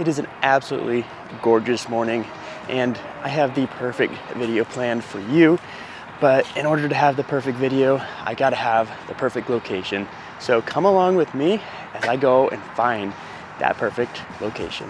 It is an absolutely gorgeous morning and I have the perfect video planned for you. But in order to have the perfect video, I gotta have the perfect location. So come along with me as I go and find that perfect location.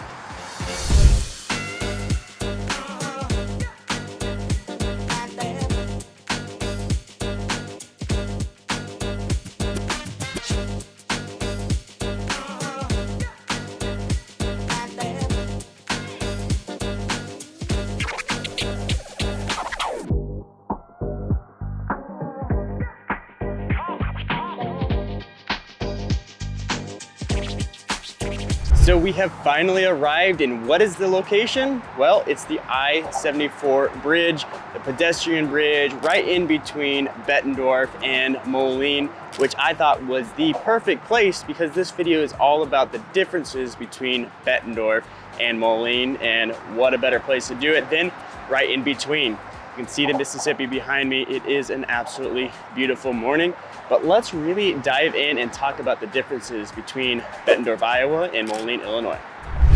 So we have finally arrived, and what is the location? Well, it's the I-74 bridge, the pedestrian bridge right in between Bettendorf and Moline, which I thought was the perfect place because this video is all about the differences between Bettendorf and Moline, and what a better place to do it than right in between. You can see the Mississippi behind me. It is an absolutely beautiful morning. But let's really dive in and talk about the differences between Bettendorf, Iowa and Moline, Illinois.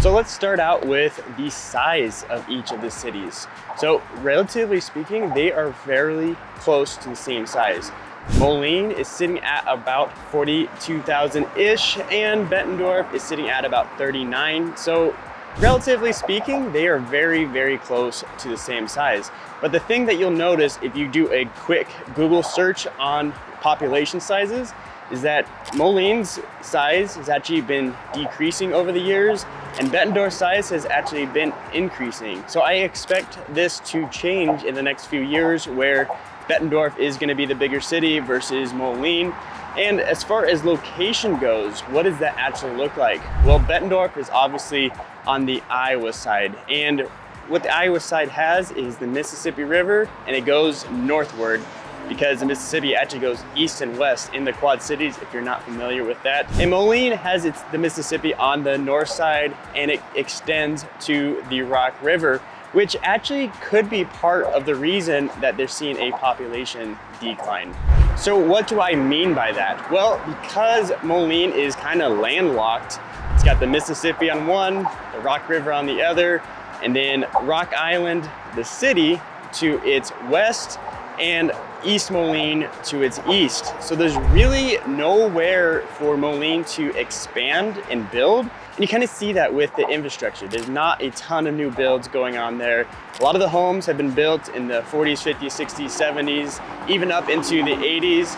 So let's start out with the size of each of the cities. So relatively speaking, they are fairly close to the same size. Moline is sitting at about 42,000-ish and Bettendorf is sitting at about 39. So relatively speaking, they are very, very close to the same size. But the thing that you'll notice if you do a quick Google search on population sizes is that Moline's size has actually been decreasing over the years and Bettendorf's size has actually been increasing. So I expect this to change in the next few years where Bettendorf is going to be the bigger city versus Moline. And as far as location goes, what does that actually look like? Well, Bettendorf is obviously on the Iowa side, and what the Iowa side has is the Mississippi River, and it goes northward because the Mississippi actually goes east and west in the Quad Cities, if you're not familiar with that. And Moline has the Mississippi on the north side, and it extends to the Rock River, which actually could be part of the reason that they're seeing a population decline. So what do I mean by that? Well, because Moline is kind of landlocked, it's got the Mississippi on one, the Rock River on the other, and then Rock Island, the city, to its west, and East Moline to its east. So there's really nowhere for Moline to expand and build. And you kind of see that with the infrastructure. There's not a ton of new builds going on there. A lot of the homes have been built in the 40s, 50s, 60s, 70s, even up into the 80s.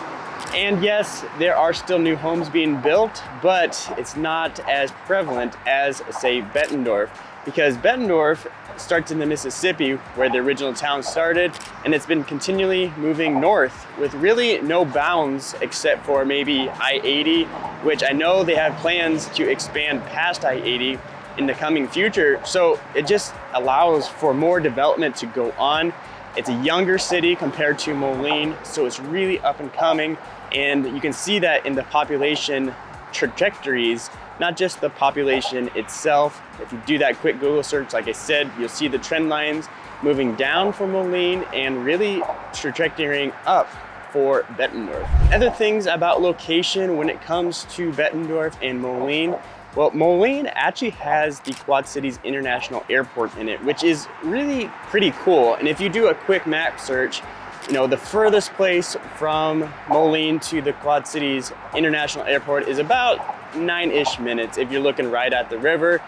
And yes, there are still new homes being built, but it's not as prevalent as, say, Bettendorf, because Bettendorf starts in the Mississippi where the original town started, and it's been continually moving north with really no bounds except for maybe I-80, which I know they have plans to expand past I-80 in the coming future. So it just allows for more development to go on. It's a younger city compared to Moline, so it's really up and coming. And you can see that in the population trajectories, not just the population itself. If you do that quick Google search, like I said, you'll see the trend lines moving down for Moline and really trajectorying up for Bettendorf. Other things about location when it comes to Bettendorf and Moline, well, Moline actually has the Quad Cities International Airport in it, which is really pretty cool. And if you do a quick map search, you know, the furthest place from Moline to the Quad Cities International Airport is about 9-ish minutes if you're looking right at the river.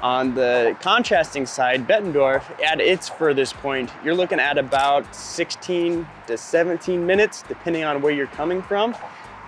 On the contrasting side, Bettendorf, at its furthest point, you're looking at about 16 to 17 minutes, depending on where you're coming from.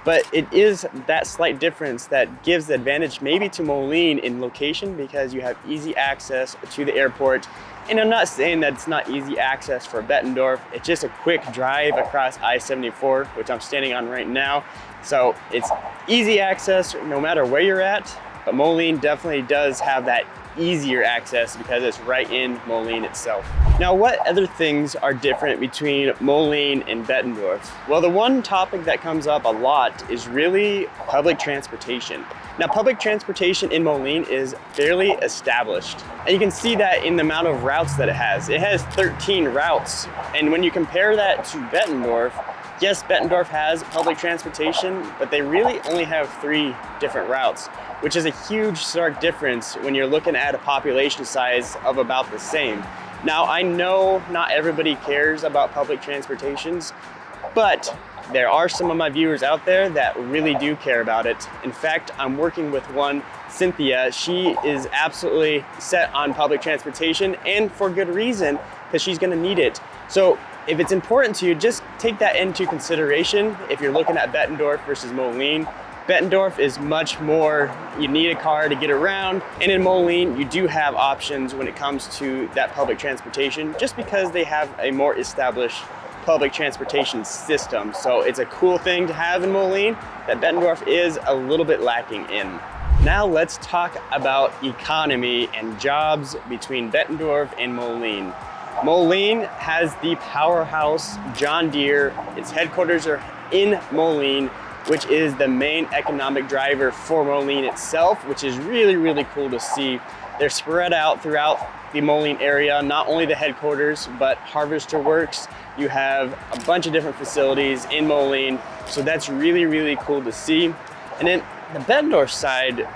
But it is that slight difference that gives the advantage maybe to Moline in location because you have easy access to the airport. And I'm not saying that it's not easy access for Bettendorf. It's just a quick drive across I-74, which I'm standing on right now. So it's easy access no matter where you're at, but Moline definitely does have that easier access because it's right in Moline itself. Now, what other things are different between Moline and Bettendorf? Well, the one topic that comes up a lot is really public transportation. Now, public transportation in Moline is fairly established. And you can see that in the amount of routes that it has. It has 13 routes. And when you compare that to Bettendorf, Yes, Bettendorf has public transportation, but they really only have 3 different routes, which is a huge stark difference when you're looking at a population size of about the same. Now, I know not everybody cares about public transportations, but there are some of my viewers out there that really do care about it. In fact, I'm working with one, Cynthia. She is absolutely set on public transportation, and for good reason, because she's gonna need it. So if it's important to you, just take that into consideration if you're looking at Bettendorf versus Moline. Bettendorf is much more, you need a car to get around, and in Moline you do have options when it comes to that public transportation, just because they have a more established public transportation system. So it's a cool thing to have in Moline that Bettendorf is a little bit lacking in. Now let's talk about economy and jobs between Bettendorf and Moline. Moline has the powerhouse John Deere. Its headquarters are in Moline, which is the main economic driver for Moline itself, which is really, really cool to see. They're spread out throughout the Moline area, not only the headquarters, but Harvester Works. You have a bunch of different facilities in Moline, so that's really, really cool to see. And then the Bettendorf side,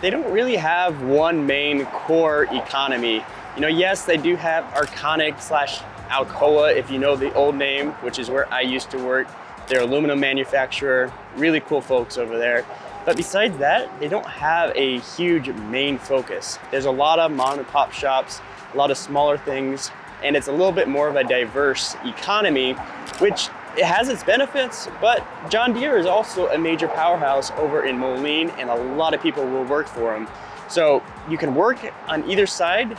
they don't really have one main core economy. You know, yes, they do have Arconic / Alcoa, if you know the old name, which is where I used to work. They're aluminum manufacturer, really cool folks over there. But besides that, they don't have a huge main focus. There's a lot of mom and pop shops, a lot of smaller things, and it's a little bit more of a diverse economy, which it has its benefits, but John Deere is also a major powerhouse over in Moline, and a lot of people will work for them. So you can work on either side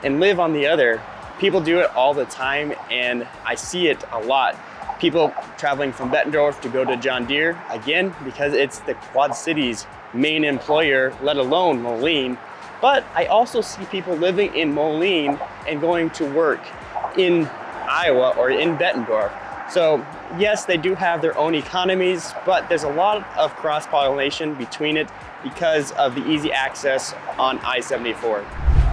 and live on the other. People do it all the time, and I see it a lot. People traveling from Bettendorf to go to John Deere, again, because it's the Quad Cities' main employer, let alone Moline. But I also see people living in Moline and going to work in Iowa or in Bettendorf. So yes, they do have their own economies, but there's a lot of cross-pollination between it because of the easy access on I-74.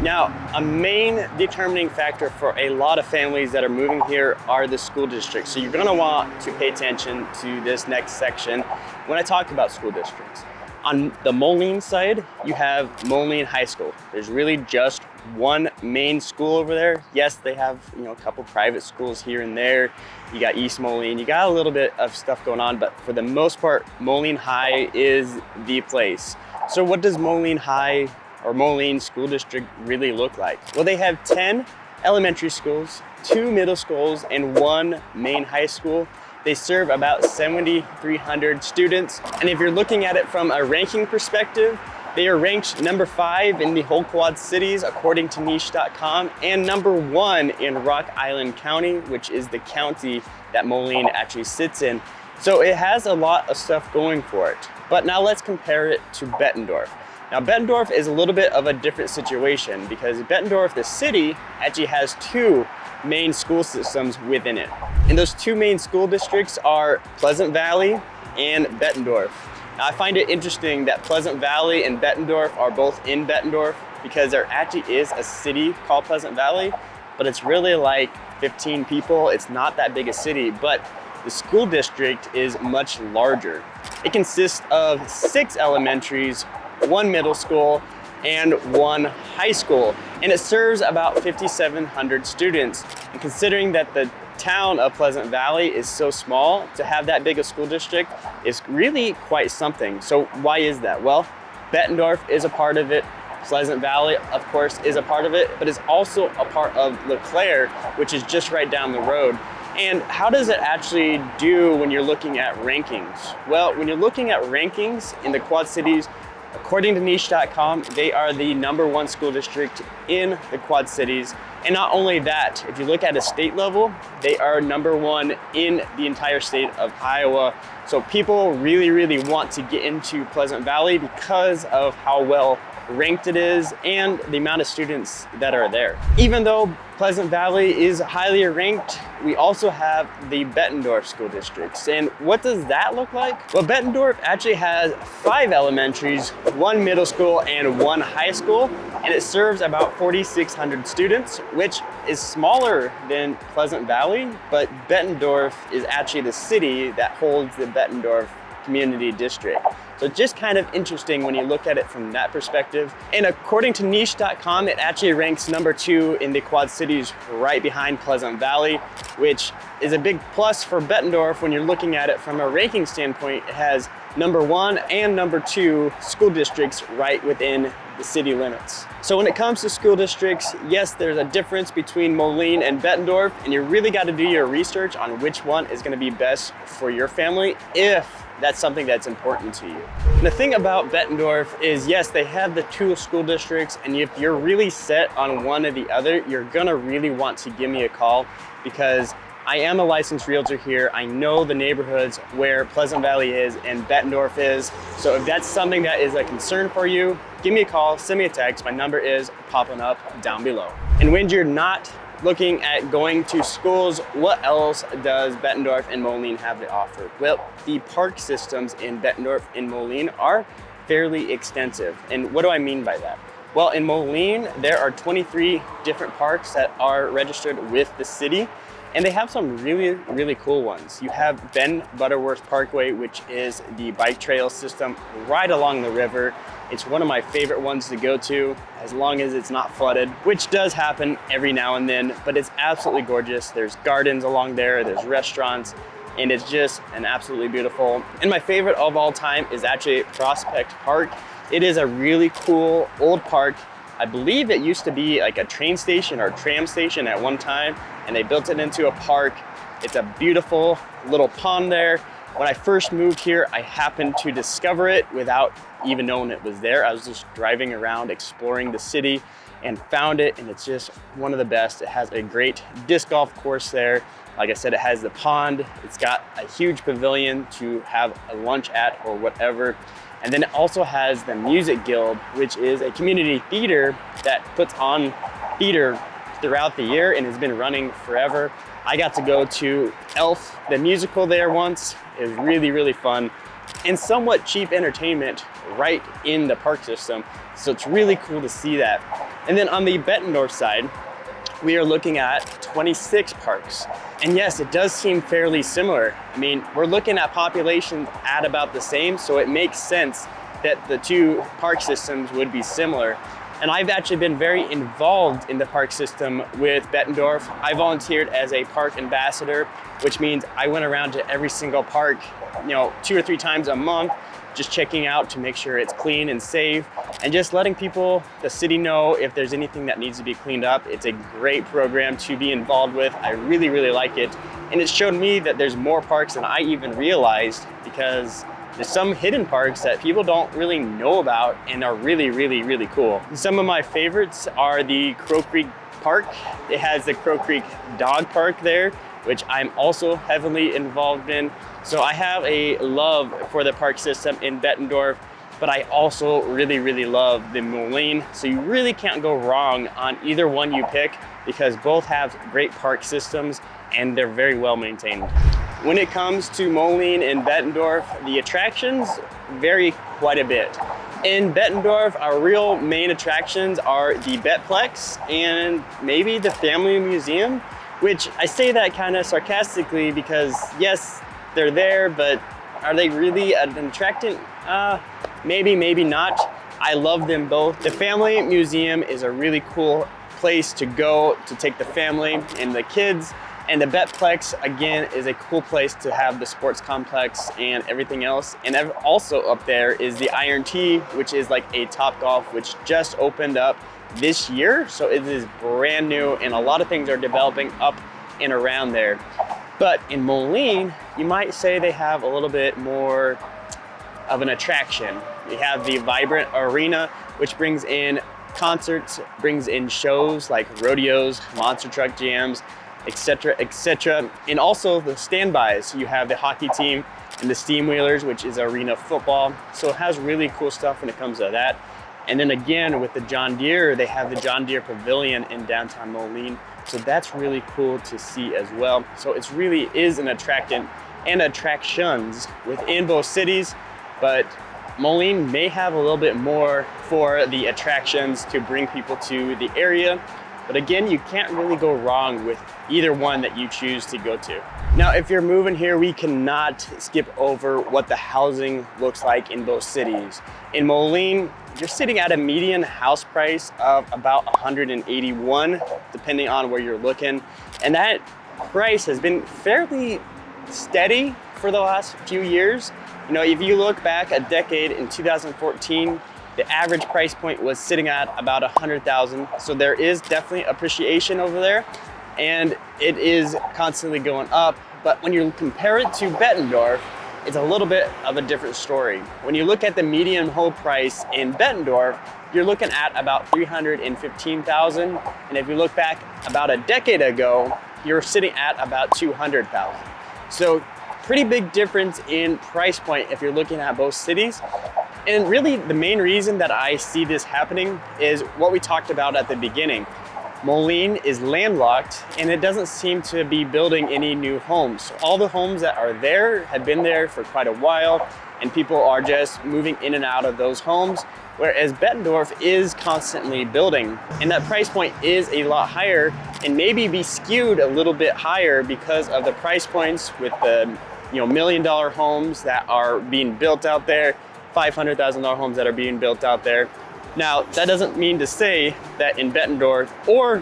Now, a main determining factor for a lot of families that are moving here are the school districts. So you're gonna want to pay attention to this next section when I talk about school districts. On the Moline side, you have Moline High School. There's really just one main school over there. Yes, they have, you know, a couple private schools here and there. You got East Moline, you got a little bit of stuff going on, but for the most part, Moline High is the place. So what does Moline High or Moline School District really look like? Well, they have 10 elementary schools, 2 middle schools, and 1 main high school. They serve about 7,300 students. And if you're looking at it from a ranking perspective, they are ranked number 5 in the whole Quad Cities according to niche.com, and number 1 in Rock Island County, which is the county that Moline actually sits in. So it has a lot of stuff going for it. But now let's compare it to Bettendorf. Now, Bettendorf is a little bit of a different situation because Bettendorf, the city, actually has 2 main school systems within it. And those 2 main school districts are Pleasant Valley and Bettendorf. Now, I find it interesting that Pleasant Valley and Bettendorf are both in Bettendorf because there actually is a city called Pleasant Valley, but it's really like 15 people. It's not that big a city, but the school district is much larger. It consists of 6 elementaries, 1 middle school, and 1 high school, and it serves about 5,700 students. And considering that the town of Pleasant Valley is so small, to have that big a school district is really quite something. So why is that? Well, Bettendorf is a part of it. Pleasant Valley, of course, is a part of it, but is also a part of LeClaire, which is just right down the road. And how does it actually do when you're looking at rankings? Well, when you're looking at rankings in the Quad Cities, according to niche.com, they are the number 1 school district in the Quad Cities. And not only that, if you look at a state level, they are number 1 in the entire state of Iowa. So people really, really want to get into Pleasant Valley because of how well ranked it is and the amount of students that are there. Even though Pleasant Valley is highly ranked, we also have the Bettendorf school districts. And what does that look like? Well, Bettendorf actually has 5 elementaries, 1 middle school, and 1 high school, and it serves about 4,600 students, which is smaller than Pleasant Valley, but Bettendorf is actually the city that holds the Bettendorf Community District. So just kind of interesting when you look at it from that perspective. And according to niche.com, it actually ranks number 2 in the Quad Cities, right behind Pleasant Valley, which is a big plus for Bettendorf when you're looking at it from a ranking standpoint. It has number 1 and number 2 school districts right within the city limits. So when it comes to school districts, yes, there's a difference between Moline and Bettendorf, and you really got to do your research on which one is going to be best for your family if that's something that's important to you. And the thing about Bettendorf is, yes, they have the 2 school districts, and if you're really set on one or the other, you're gonna really want to give me a call, because I am a licensed realtor here. I know the neighborhoods where Pleasant Valley is and Bettendorf is. So if that's something that is a concern for you, give me a call, send me a text. My number is popping up down below. And when you're not looking at going to schools, what else does Bettendorf and Moline have to offer? Well, the park systems in Bettendorf and Moline are fairly extensive. And what do I mean by that? Well, in Moline, there are 23 different parks that are registered with the city, and they have some really, really cool ones. You have Ben Butterworth Parkway, which is the bike trail system right along the river. It's one of my favorite ones to go to, as long as it's not flooded, which does happen every now and then, but it's absolutely gorgeous. There's gardens along there, there's restaurants, and it's just an absolutely beautiful. And my favorite of all time is actually Prospect Park. It is a really cool old park. I believe it used to be like a train station or tram station at one time, and they built it into a park. It's a beautiful little pond there. When I first moved here, I happened to discover it without even knowing it was there. I was just driving around, exploring the city, and found it, and it's just one of the best. It has a great disc golf course there. Like I said, it has the pond. It's got a huge pavilion to have a lunch at or whatever. And then it also has the Music Guild, which is a community theater that puts on theater throughout the year and has been running forever. I got to go to Elf, the musical there once. It was really, really fun and somewhat cheap entertainment right in the park system. So it's really cool to see that. And then on the Bettendorf side, we are looking at 26 parks. And yes, it does seem fairly similar. I mean, we're looking at populations at about the same, so it makes sense that the 2 park systems would be similar. And I've actually been very involved in the park system with Bettendorf. I volunteered as a park ambassador, which means I went around to every single park, 2 or 3 times a month, just checking out to make sure it's clean and safe, and just letting people, the city, know if there's anything that needs to be cleaned up. It's a great program to be involved with. I really, really like it. And it showed me that there's more parks than I even realized, because there's some hidden parks that people don't really know about and are really, really, really cool. Some of my favorites are the Crow Creek Park. It has the Crow Creek Dog Park there, which I'm also heavily involved in. So I have a love for the park system in Bettendorf, but I also really, really love the Moline. So you really can't go wrong on either one you pick, because both have great park systems and they're very well maintained. When it comes to Moline and Bettendorf, the attractions vary quite a bit. In Bettendorf, our real main attractions are the Bettplex and maybe the Family Museum, which I say that kind of sarcastically because yes, they're there, but are they really an attractant? Maybe, maybe not. I love them both. The Family Museum is a really cool place to go to take the family and the kids. And the Bettplex, again, is a cool place to have the sports complex and everything else. And also up there is the Iron T, which is like a Topgolf, which just opened up this year. So it is brand new and a lot of things are developing up and around there. But in Moline, you might say they have a little bit more of an attraction. You have the Vibrant Arena, which brings in concerts, brings in shows like rodeos, monster truck jams, etc., etc. And also the standbys. You have the hockey team and the Steam Wheelers, which is arena football. So it has really cool stuff when it comes to that. And then again, with the John Deere, they have the John Deere Pavilion in downtown Moline. So that's really cool to see as well. So it really is an attractant and attractions within both cities, but Moline may have a little bit more for the attractions to bring people to the area. But again, you can't really go wrong with either one that you choose to go to. Now, if you're moving here, we cannot skip over what the housing looks like in both cities. In Moline, you're sitting at a median house price of about 181, depending on where you're looking. And that price has been fairly steady for the last few years. You know, if you look back a decade in 2014, the average price point was sitting at about 100,000. So there is definitely appreciation over there, and it is constantly going up. But when you compare it to Bettendorf, it's a little bit of a different story. When you look at the median home price in Bettendorf, you're looking at about 315,000. And if you look back about a decade ago, you're sitting at about 200,000. So pretty big difference in price point if you're looking at both cities. And really the main reason that I see this happening is what we talked about at the beginning. Moline is landlocked and it doesn't seem to be building any new homes. So all the homes that are there have been there for quite a while, and people are just moving in and out of those homes, whereas Bettendorf is constantly building. And that price point is a lot higher and maybe be skewed a little bit higher because of the price points with the $1 million homes that are being built out there, $500,000 homes that are being built out there. Now, that doesn't mean to say that in Bettendorf or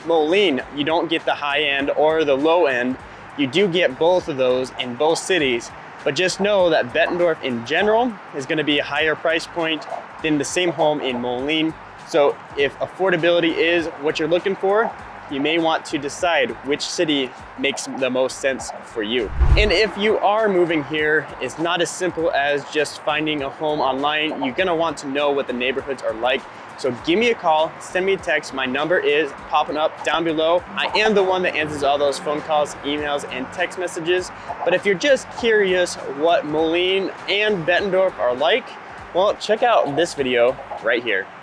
Moline, you don't get the high end or the low end. You do get both of those in both cities, but just know that Bettendorf in general is gonna be a higher price point than the same home in Moline. So if affordability is what you're looking for, you may want to decide which city makes the most sense for you. And if you are moving here, it's not as simple as just finding a home online. You're gonna want to know what the neighborhoods are like. So give me a call, send me a text. My number is popping up down below. I am the one that answers all those phone calls, emails, and text messages. But if you're just curious what Moline and Bettendorf are like, well, check out this video right here.